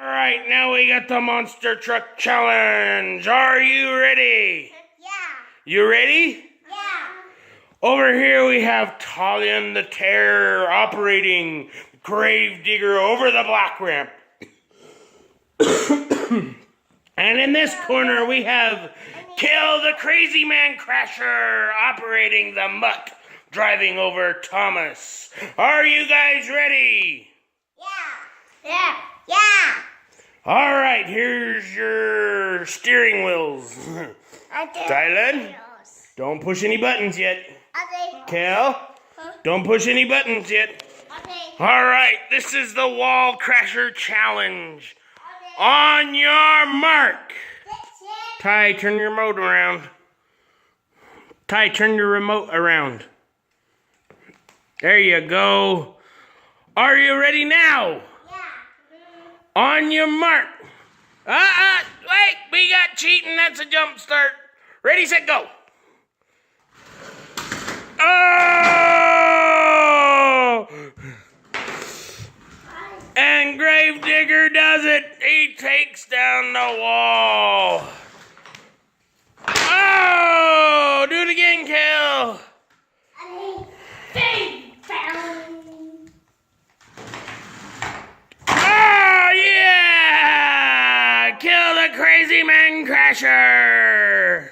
Alright, now we got the Monster Truck Challenge. Are you ready? Yeah. You ready? Yeah. Over here we have Talion the Terror operating Gravedigger over the black ramp. And in this corner we have Kill the Crazy Man Crasher operating the Mutt, driving over Thomas. Are you guys ready? Yeah. Yeah. Yeah. Alright, here's your steering wheels. Dylan, don't push any buttons yet. Okay. Cal, don't push any buttons yet. Okay. Alright, this is the Wall Crasher Challenge. On your mark. Ty, turn your remote around. Ty, turn your remote around. There you go. Are you ready now? Yeah. On your mark. Wait, we got cheating. That's a jump start. Ready, set, go. Oh! And Gravedigger does it. He takes down the wall. Oh! Do it again, Kel. Oh, yeah! Kill the Crazy Man Crasher.